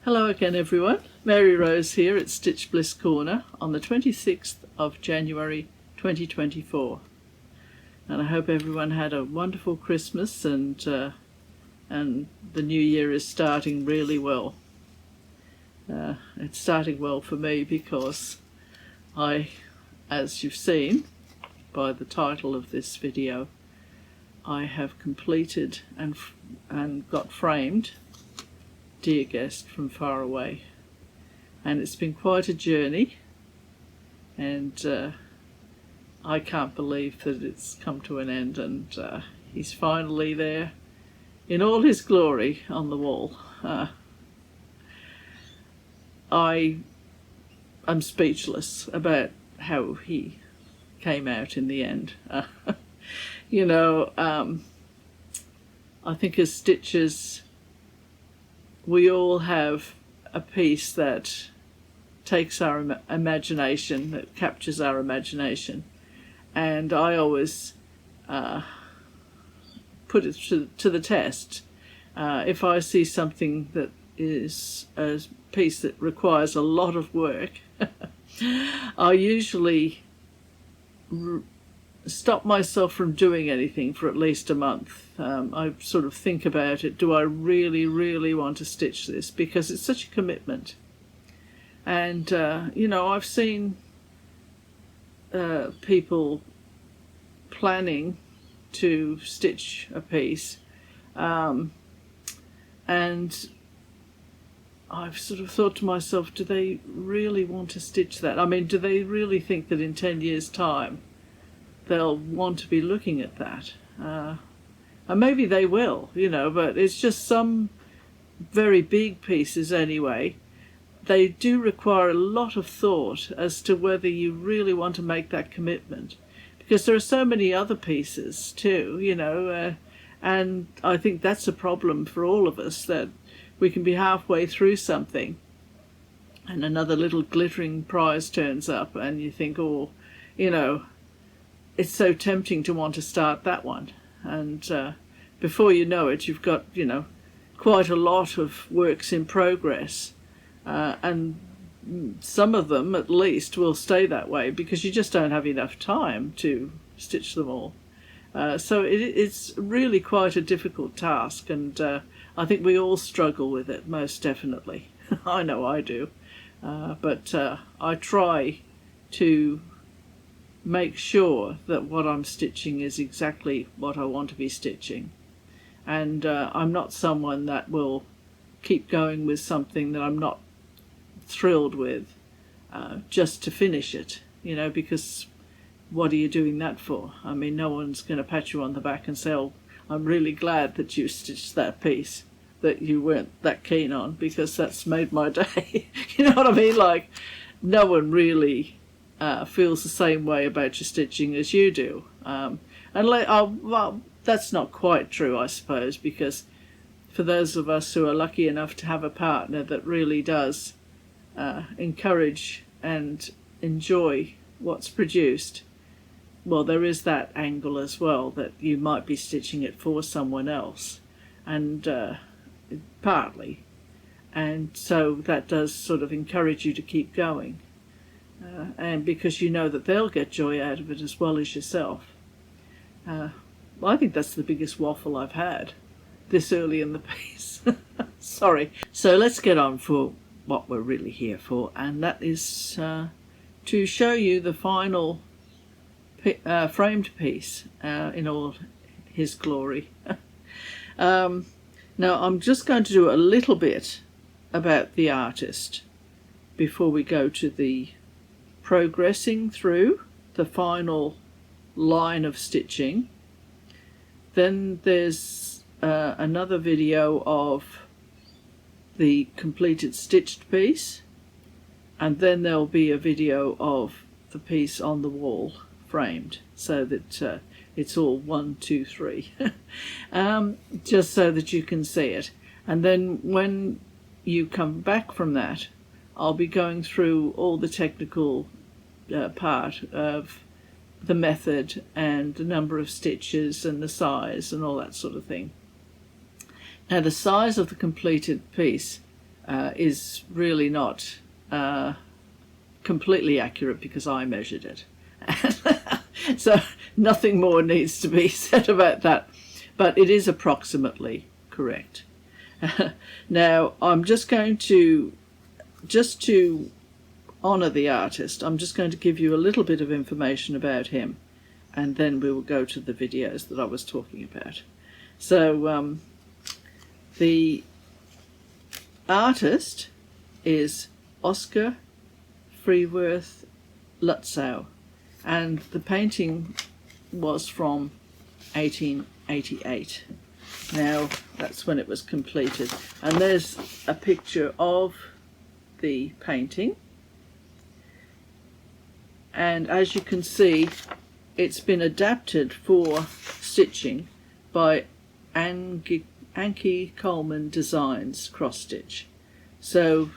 Hello again everyone, Mary Rose here at Stitch Bliss Corner on the 26th of January 2024, and I hope everyone had a wonderful Christmas and the new year is starting really well. It's starting well for me because as you've seen by the title of this video, I have completed and got framed Dear Guest from Far Away, and it's been quite a journey, and I can't believe that it's come to an end, and he's finally there in all his glory on the wall. I am speechless about how he came out in the end. I think as stitchers we all have a piece that takes our imagination, that captures our imagination, and I always put it to the test. If I see something that is a piece that requires a lot of work, I usually stop myself from doing anything for at least a month. I sort of think about it. Do I really want to stitch this? Because it's such a commitment. And, I've seen people planning to stitch a piece, and I've sort of thought to myself, do they really want to stitch that? I mean, do they really think that in 10 years' time they'll want to be looking at that? And maybe they will, but it's just some very big pieces anyway. They do require a lot of thought as to whether you really want to make that commitment, because there are so many other pieces too, and I think that's a problem for all of us, that we can be halfway through something and another little glittering prize turns up and you think, it's so tempting to want to start that one, and before you know it, you've got quite a lot of works in progress, and some of them at least will stay that way because you just don't have enough time to stitch them all. So it's really quite a difficult task, and I think we all struggle with it, most definitely. I know I do, but I try to make sure that what I'm stitching is exactly what I want to be stitching, and I'm not someone that will keep going with something that I'm not thrilled with just to finish it, because what are you doing that for? I mean, no one's going to pat you on the back and say, oh, I'm really glad that you stitched that piece that you weren't that keen on, because that's made my day. You know what I mean? Like, no one really feels the same way about your stitching as you do. Well, that's not quite true, I suppose, because for those of us who are lucky enough to have a partner that really does encourage and enjoy what's produced, well, there is that angle as well, that you might be stitching it for someone else, and partly, and so that does sort of encourage you to keep going. And because you know that they'll get joy out of it as well as yourself. I think that's the biggest waffle I've had this early in the piece. Sorry. So let's get on for what we're really here for, and that is to show you the final framed piece in all his glory. Now I'm just going to do a little bit about the artist before we go to the progressing through the final line of stitching. Then there's another video of the completed stitched piece, and then there'll be a video of the piece on the wall framed, so that it's all 1, 2, 3 just so that you can see it. And then when you come back from that, I'll be going through all the technical part of the method and the number of stitches and the size and all that sort of thing. Now, the size of the completed piece is really not completely accurate because I measured it. So nothing more needs to be said about that, but it is approximately correct. Now I'm just going to, just to honour the artist, I'm just going to give you a little bit of information about him, and then we will go to the videos that I was talking about. So the artist is Oscar Freiwirth-Lützow, and the painting was from 1888. Now that's when it was completed, and there's a picture of the painting, and as you can see it's been adapted for stitching by Anki Coleman Designs cross stitch. So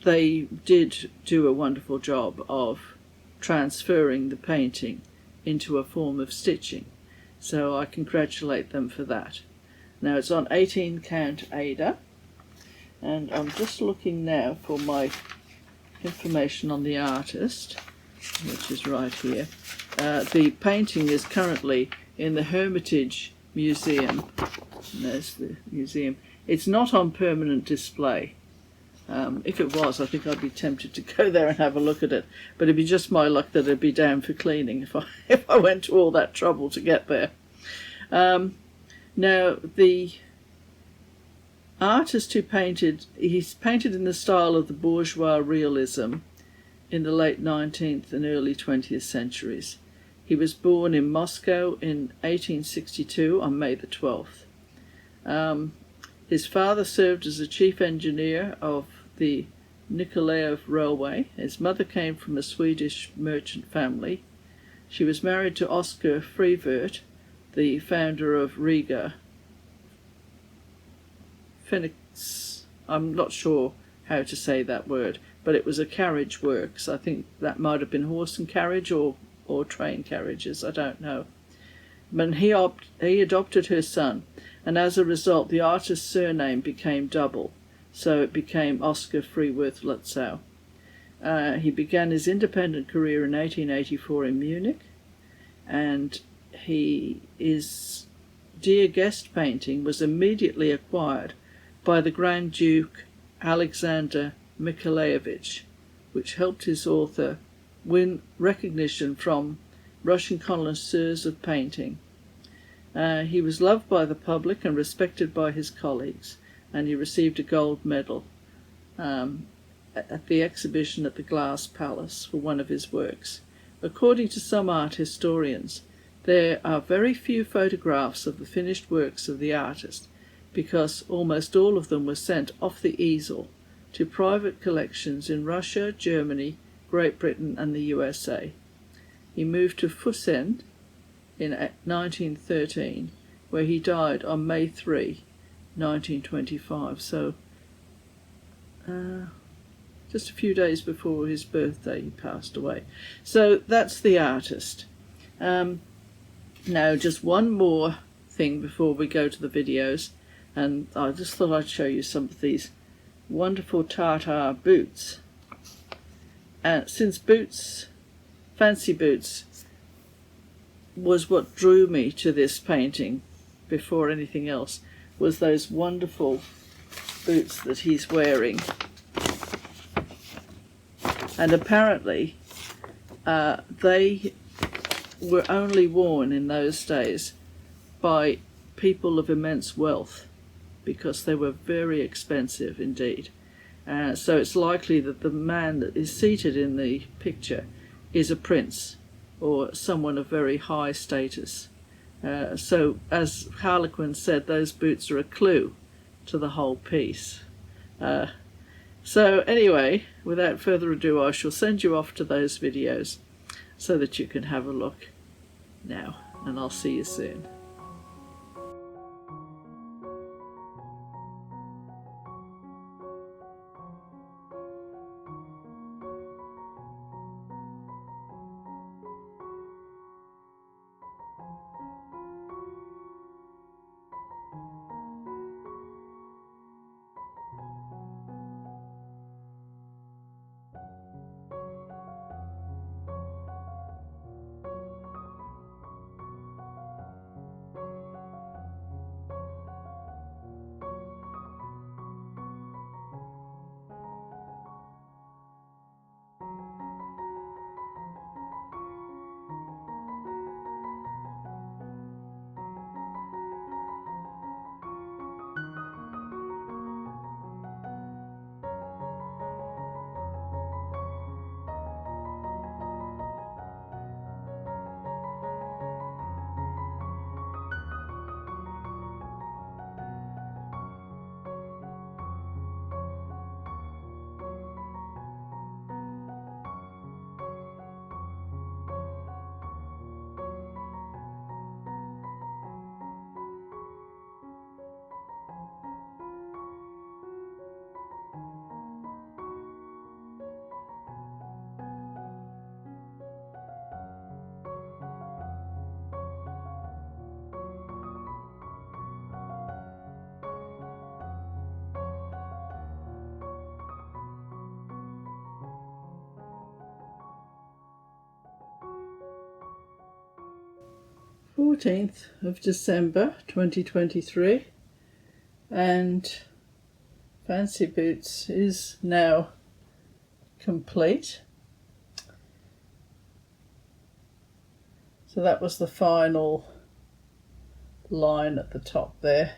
they did do a wonderful job of transferring the painting into a form of stitching, so I congratulate them for that. Now it's on 18 count Ada, and I'm just looking now for my information on the artist, which is right here. The painting is currently in the Hermitage Museum. And there's the museum. It's not on permanent display. If it was, I think I'd be tempted to go there and have a look at it, but it'd be just my luck that it'd be down for cleaning if I went to all that trouble to get there. Now the artist who painted, he's painted in the style of the bourgeois realism in the late 19th and early 20th centuries. He was born in Moscow in 1862 on May the 12th. His father served as the chief engineer of the Nikolaev Railway. His mother came from a Swedish merchant family. She was married to Oscar Freiwirth, the founder of Riga Phoenix. I'm not sure how to say that word, but it was a carriage works. I think that might have been horse and carriage or train carriages, I don't know. But he adopted her son, and as a result the artist's surname became double, so it became Oscar Freiwirth-Lützow. He began his independent career in 1884 in Munich, and his Dear Guest painting was immediately acquired by the Grand Duke Alexander Mikhailovich, which helped his author win recognition from Russian connoisseurs of painting. He was loved by the public and respected by his colleagues, and he received a gold medal at the exhibition at the Glass Palace for one of his works. According to some art historians, there are very few photographs of the finished works of the artist, because almost all of them were sent off the easel to private collections in Russia, Germany, Great Britain and the USA. He moved to Fussen in 1913, where he died on May 3, 1925, so just a few days before his birthday he passed away. So that's the artist. Now just one more thing before we go to the videos, and I just thought I'd show you some of these wonderful tartar boots. Since boots, fancy boots, was what drew me to this painting before anything else, was those wonderful boots that he's wearing. And apparently they were only worn in those days by people of immense wealth, because they were very expensive indeed. So it's likely that the man that is seated in the picture is a prince or someone of very high status. So as Harlequin said, those boots are a clue to the whole piece. So anyway, without further ado, I shall send you off to those videos so that you can have a look now, and I'll see you soon. 14th of December 2023, and Fancy Boots is now complete. So that was the final line at the top there.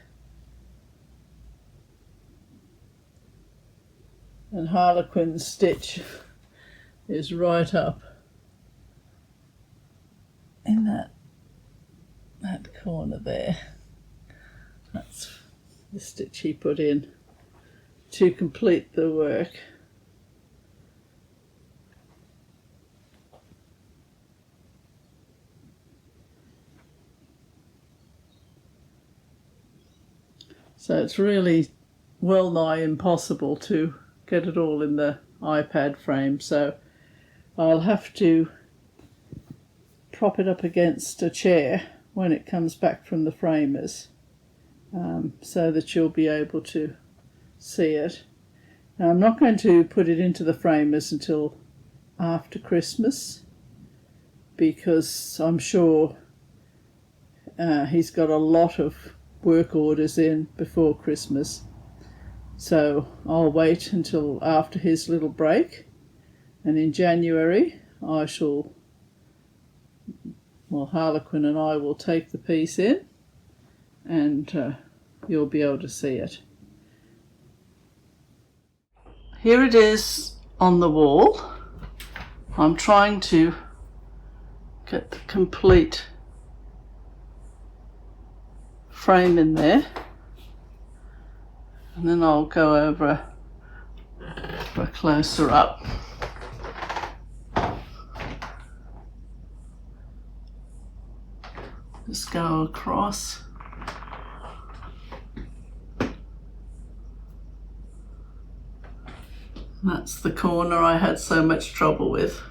And Harlequin's stitch is right up in that corner there. That's the stitch he put in to complete the work. So it's really well nigh impossible to get it all in the iPad frame, so I'll have to prop it up against a chair when it comes back from the framers, so that you'll be able to see it. Now, I'm not going to put it into the framers until after Christmas, because I'm sure he's got a lot of work orders in before Christmas. So I'll wait until after his little break, and in January Harlequin and I will take the piece in, and you'll be able to see it. Here it is on the wall. I'm trying to get the complete frame in there, and then I'll go over a closer up. Just go across. That's the corner I had so much trouble with.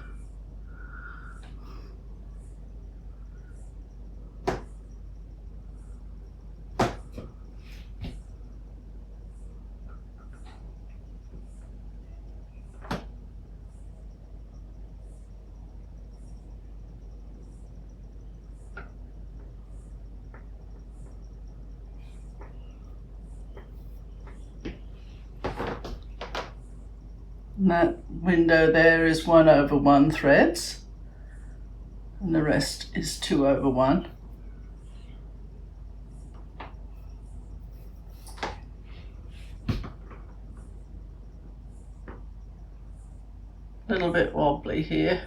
And that window there is 1/1 threads, and the rest is 2/1. A little bit wobbly here.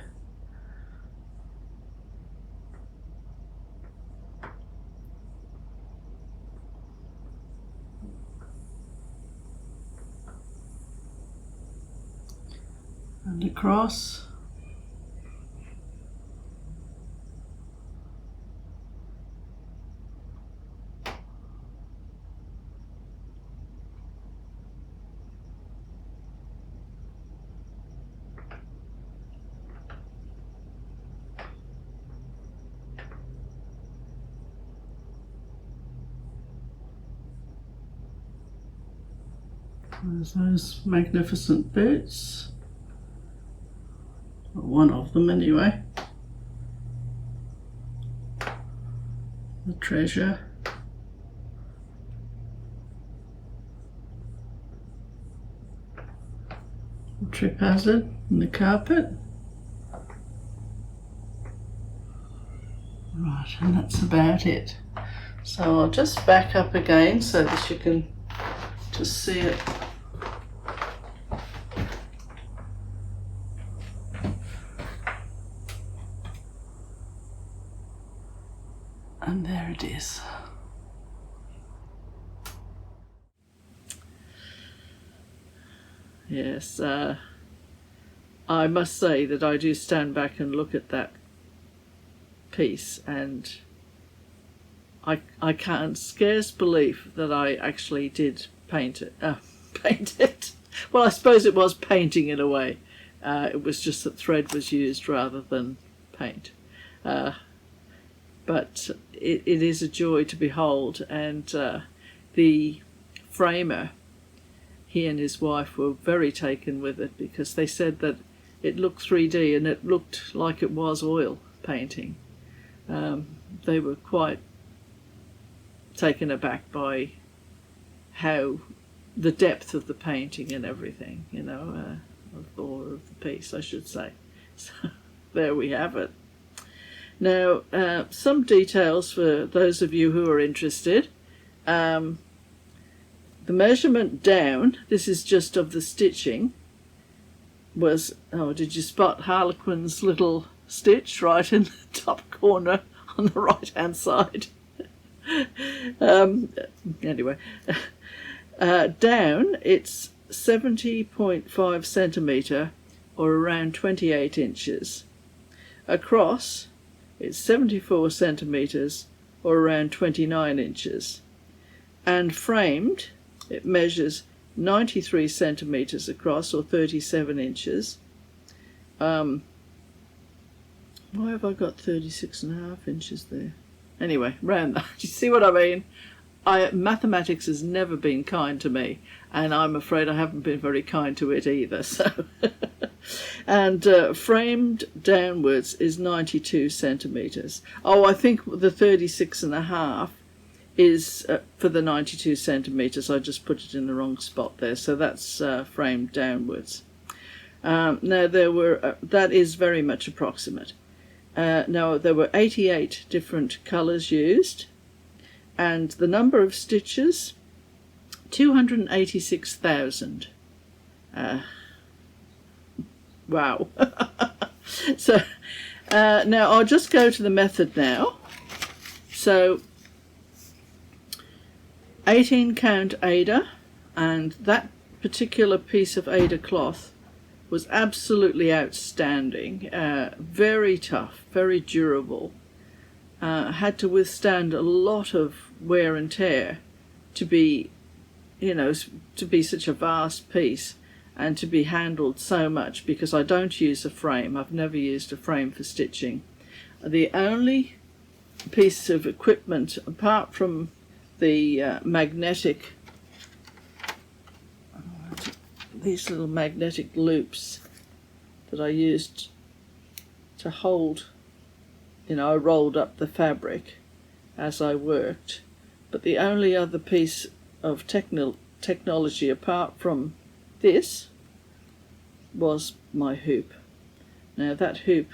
And across. There's those magnificent boots. One of them anyway. The treasure. The trip hazard and the carpet. Right, and that's about it. So I'll just back up again so that you can just see it. And there it is. Yes, I must say that I do stand back and look at that piece, and I can't scarce believe that I actually did paint it. Paint it. Well, I suppose it was painting in a way. It was just that thread was used rather than paint. But it is a joy to behold, and the framer, he and his wife were very taken with it, because they said that it looked 3D and it looked like it was oil painting. they were quite taken aback by how the depth of the painting and everything, or of the piece, I should say. So there we have it. Now, some details for those of you who are interested. The measurement down, this is just of the stitching, was, did you spot Harlequin's little stitch right in the top corner on the right hand side? Anyway, down it's 70.5 centimetre or around 28 inches. Across it's 74 centimetres or around 29 inches. And framed it measures 93 centimetres across or 37 inches. Why have I got 36.5 inches there? Anyway, round that. You see what I mean? Mathematics has never been kind to me, and I'm afraid I haven't been very kind to it either. So, and framed downwards is 92 centimetres. Oh, I think the 36.5 is for the 92 centimetres. I just put it in the wrong spot there. So that's framed downwards. Now that is very much approximate. Now there were 88 different colours used, and the number of stitches 286,000. Wow. So now I'll just go to the method now. So 18 count Aida, and that particular piece of Aida cloth was absolutely outstanding, very tough, very durable, had to withstand a lot of wear and tear to be, to be such a vast piece and to be handled so much, because I don't use a frame. I've never used a frame for stitching. The only piece of equipment, apart from the magnetic, these little magnetic loops that I used to hold, I rolled up the fabric as I worked, but the only other piece of technology apart from this was my hoop. Now that hoop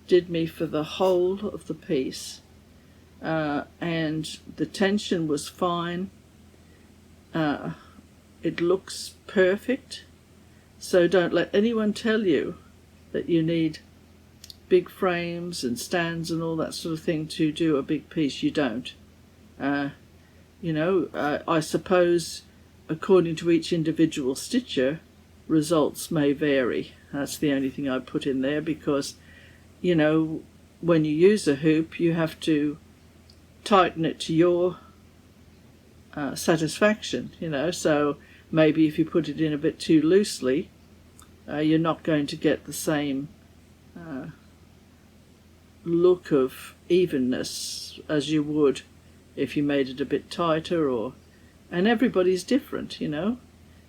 did me for the whole of the piece, and the tension was fine. It looks perfect, so don't let anyone tell you that you need big frames and stands and all that sort of thing to do a big piece. You don't. I suppose according to each individual stitcher, results may vary. That's the only thing I put in there, because, when you use a hoop, you have to tighten it to your satisfaction, so maybe if you put it in a bit too loosely, you're not going to get the same look of evenness as you would if you made it a bit tighter, and everybody's different,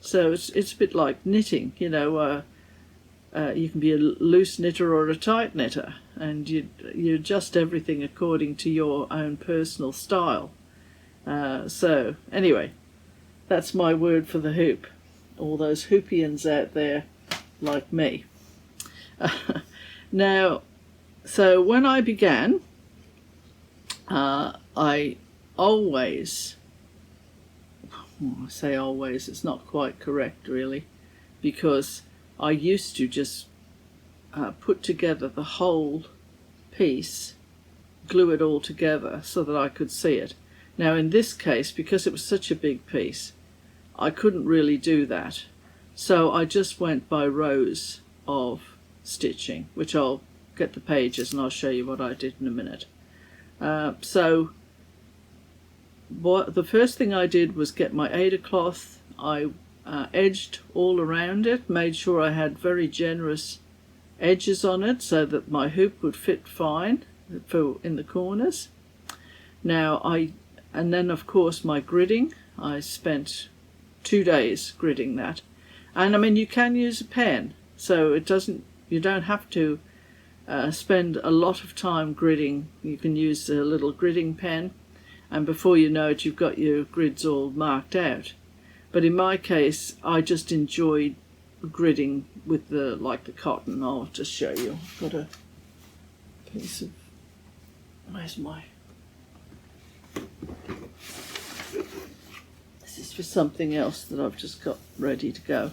so it's a bit like knitting, you can be a loose knitter or a tight knitter, and you adjust everything according to your own personal style. So anyway, that's my word for the hoop. All those hoopians out there like me. Now, so when I began, I always, I say always, it's not quite correct really, because I used to just put together the whole piece, glue it all together so that I could see it. Now in this case, because it was such a big piece, I couldn't really do that. So I just went by rows of stitching, which I'll get the pages and I'll show you what I did in a minute. So the first thing I did was get my Aida cloth. I edged all around it, made sure I had very generous edges on it so that my hoop would fit fine in the corners. And then of course my gridding, I spent 2 days gridding that. And I mean, you can use a pen, so you don't have to spend a lot of time gridding. You can use a little gridding pen, and before you know it, you've got your grids all marked out. But in my case, I just enjoyed gridding with the cotton. I'll just show you. I've got a piece of, where's my, this is for something else that I've just got ready to go.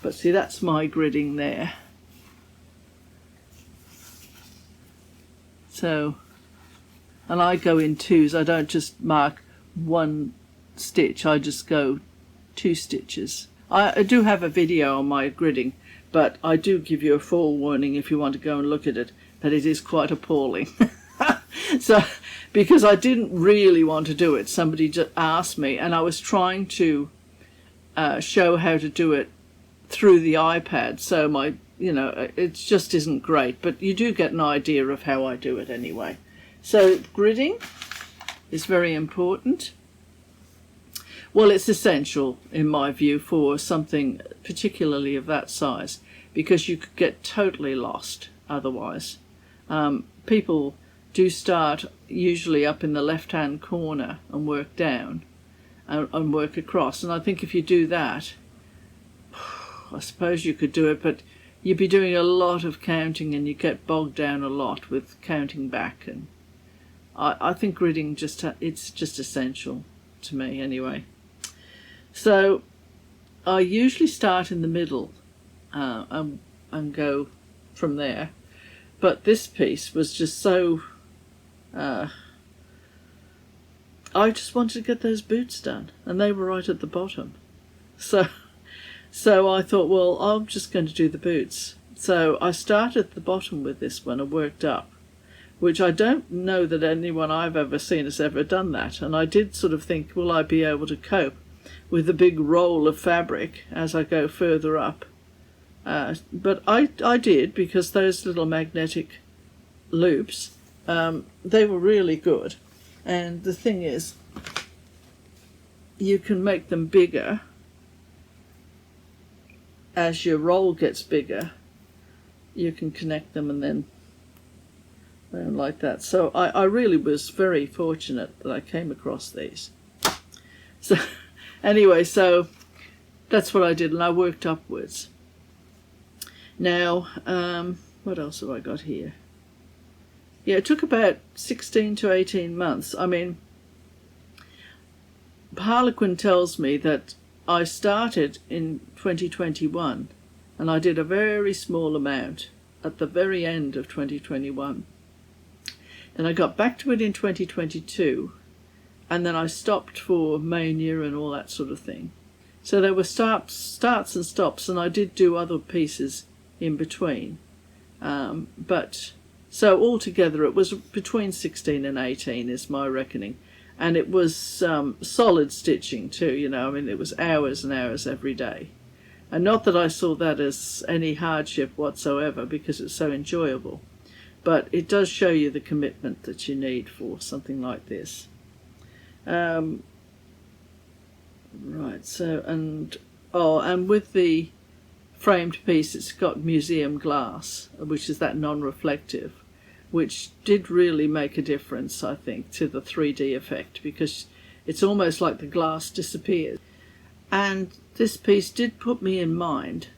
But see, that's my gridding there. So, and I go in twos. I don't just mark one stitch, I just go 2 stitches. I do have a video on my gridding, but I do give you a forewarning if you want to go and look at it, that it is quite appalling. So, because I didn't really want to do it, somebody just asked me, and I was trying to show how to do it through the iPad, so my, it just isn't great, but you do get an idea of how I do it anyway. So gridding is very important. Well, it's essential in my view for something particularly of that size, because you could get totally lost otherwise. People do start usually up in the left-hand corner and work down and work across, and I think if you do that, I suppose you could do it, but you'd be doing a lot of counting and you get bogged down a lot with counting back, and I think gridding it's just essential to me anyway. So I usually start in the middle and go from there, but this piece was just so I just wanted to get those boots done, and they were right at the bottom, so I thought, well, I'm just going to do the boots. So I started at the bottom with this one and worked up, which I don't know that anyone I've ever seen has ever done that. And I did sort of think, will I be able to cope with the big roll of fabric as I go further up? But I did, because those little magnetic loops, they were really good. And the thing is, you can make them bigger as your roll gets bigger. You can connect them and then like that. So I really was very fortunate that I came across these. So anyway, so that's what I did, and I worked upwards. Now, what else have I got here? Yeah, it took about 16 to 18 months. I mean, Harlequin tells me that I started in 2021, and I did a very small amount at the very end of 2021. And I got back to it in 2022, and then I stopped for mania and all that sort of thing. So there were starts and stops, and I did do other pieces in between. But so altogether it was between 16 and 18 is my reckoning. And it was solid stitching too, I mean, it was hours and hours every day. And not that I saw that as any hardship whatsoever, because it's so enjoyable. But it does show you the commitment that you need for something like this. Right, so, and with the framed piece, it's got museum glass, which is that non-reflective, which did really make a difference, I think, to the 3D effect, because it's almost like the glass disappears. And this piece did put me in mind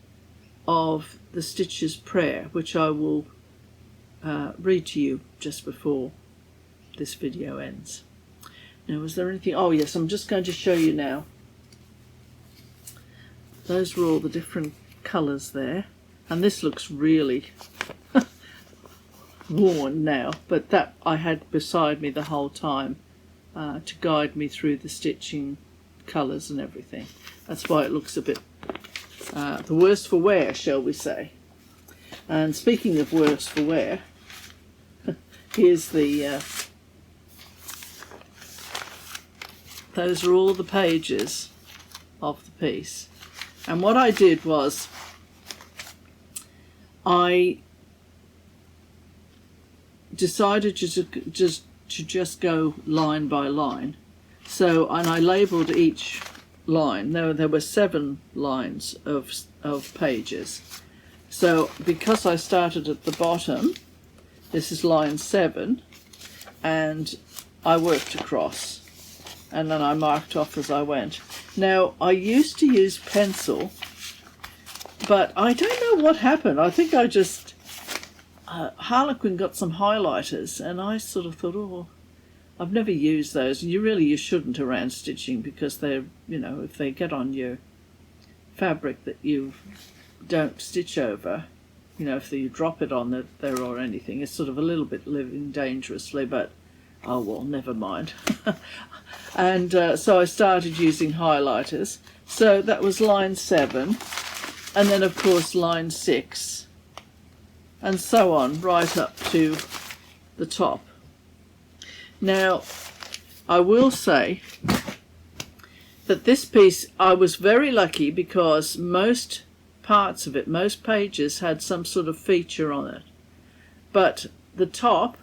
of the Stitcher's Prayer, which I will read to you just before this video ends. Now, was there anything? Oh yes, I'm just going to show you now. Those were all the different colours there, and this looks really worn now, but that I had beside me the whole time to guide me through the stitching colours and everything. That's why it looks a bit the worse for wear, shall we say. And speaking of worse for wear, here's the those are all the pages of the piece. And what I did was I decided to just go line by line. So, and I labelled each line. There were 7 lines of pages. So because I started at the bottom, This is line 7, and I worked across, and then I marked off as I went. Now, I used to use pencil, but I don't know what happened. I think I just... Harlequin got some highlighters, and I sort of thought, oh, I've never used those. And you shouldn't around stitching, because they're, if they get on your fabric that you don't stitch over, if you drop it on there or anything, it's sort of a little bit living dangerously, but oh well, never mind. And so I started using highlighters. So that was line 7, and then of course line 6, and so on right up to the top. Now, I will say that this piece, I was very lucky, because most parts of it, most pages had some sort of feature on it. But the top,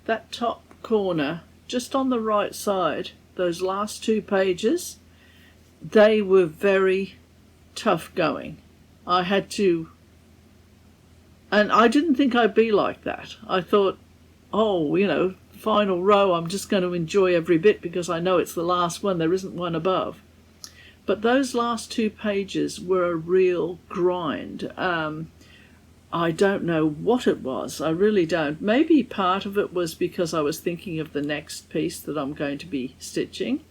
that top corner, just on the right side, those last 2 pages, they were very tough going. I had to, and I didn't think I'd be like that. I thought, oh, final row, I'm just going to enjoy every bit because I know it's the last one, there isn't one above. But those last 2 pages were a real grind. I don't know what it was, I really don't. Maybe part of it was because I was thinking of the next piece that I'm going to be stitching.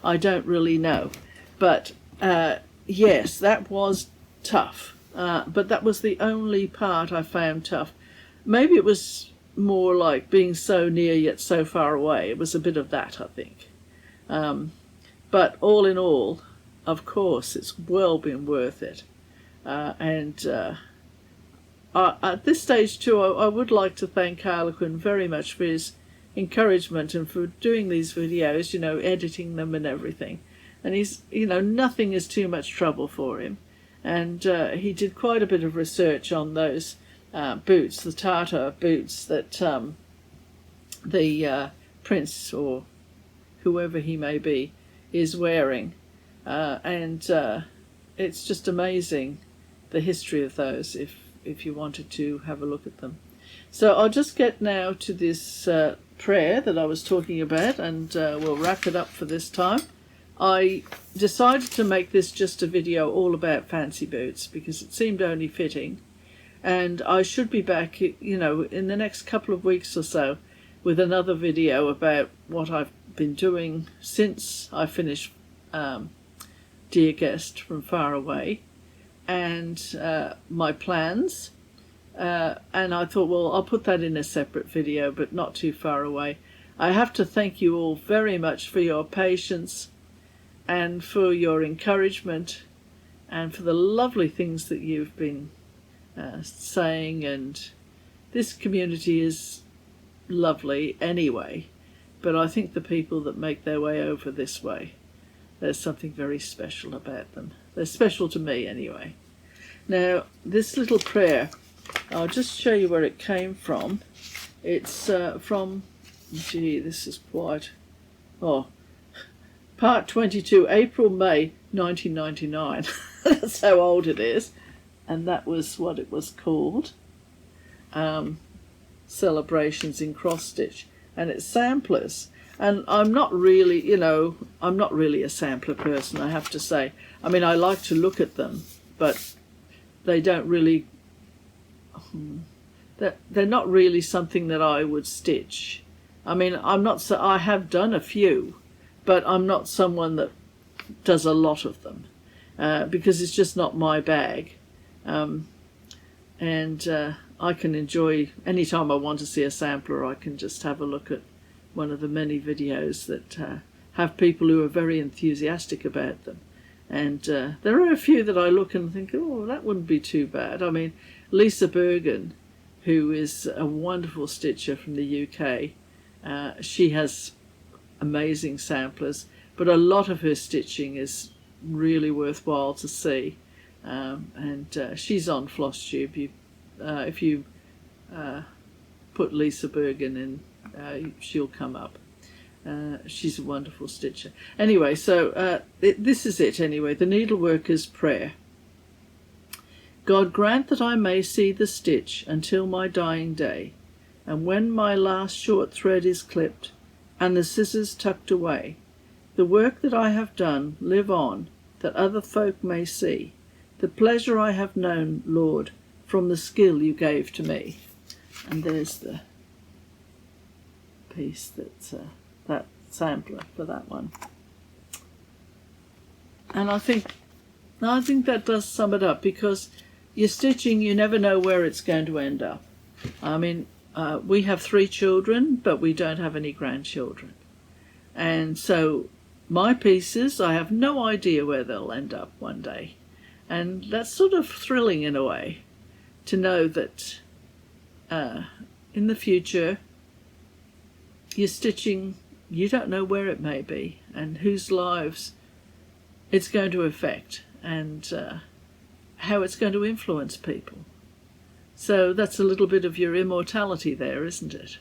I don't really know. But yes, that was tough. But that was the only part I found tough. Maybe it was more like being so near yet so far away. It was a bit of that, I think. But all in all, of course, it's well been worth it. At this stage too, I would like to thank Harlequin very much for his encouragement and for doing these videos, editing them and everything. And he's, nothing is too much trouble for him. And he did quite a bit of research on those boots, the Tartar boots that the prince, or whoever he may be, is wearing. And it's just amazing, the history of those, if you wanted to have a look at them. So I'll just get now to this prayer that I was talking about, and we'll wrap it up for this time. I decided to make this just a video all about fancy boots because it seemed only fitting, and I should be back, in the next couple of weeks or so with another video about what I've been doing since I finished Dear Guest from Far Away, and my plans, and I thought, well, I'll put that in a separate video, but not too far away. I have to thank you all very much for your patience and for your encouragement and for the lovely things that you've been saying, and this community is lovely anyway, but I think the people that make their way over this way, there's something very special about them. They're special to me anyway. Now, this little prayer, I'll just show you where it came from. It's from, this is quite, part 22, April, May 1999. That's how old it is. And that was what it was called. Celebrations in Cross Stitch. And it's samplers. And I'm not really, I'm not really a sampler person, I have to say. I mean, I like to look at them, but they don't really, they're not really something that I would stitch. I mean, I have done a few, but I'm not someone that does a lot of them, because it's just not my bag. I can enjoy, anytime I want to see a sampler, I can just have a look at one of the many videos that have people who are very enthusiastic about them. And there are a few that I look and think, oh, that wouldn't be too bad. I mean, Lisa Bergen, who is a wonderful stitcher from the UK, she has amazing samplers, but a lot of her stitching is really worthwhile to see. She's on Flosstube. If you put Lisa Bergen in, she'll come up. She's a wonderful stitcher. Anyway, so this is it anyway, the Needleworker's Prayer. God grant that I may see the stitch until my dying day, and when my last short thread is clipped, and the scissors tucked away, the work that I have done live on, that other folk may see the pleasure I have known, Lord, from the skill you gave to me. And there's the piece that's that sampler for that one. And I think that does sum it up, because your stitching, you never know where it's going to end up. I mean, we have 3 children, but we don't have any grandchildren. And so my pieces, I have no idea where they'll end up one day. And that's sort of thrilling in a way, to know that in the future, your stitching, you don't know where it may be and whose lives it's going to affect, and how it's going to influence people. So that's a little bit of your immortality there, isn't it?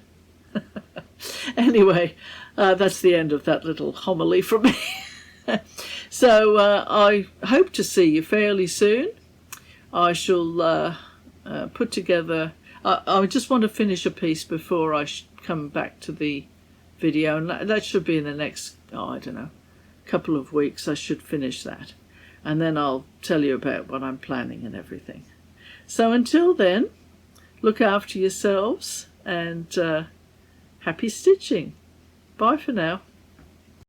Anyway, that's the end of that little homily from me. So I hope to see you fairly soon. I shall put together... I just want to finish a piece before I come back to the video, and that should be in the next, I don't know, couple of weeks. I should finish that, and then I'll tell you about what I'm planning and everything. So until then, look after yourselves, and happy stitching. Bye for now.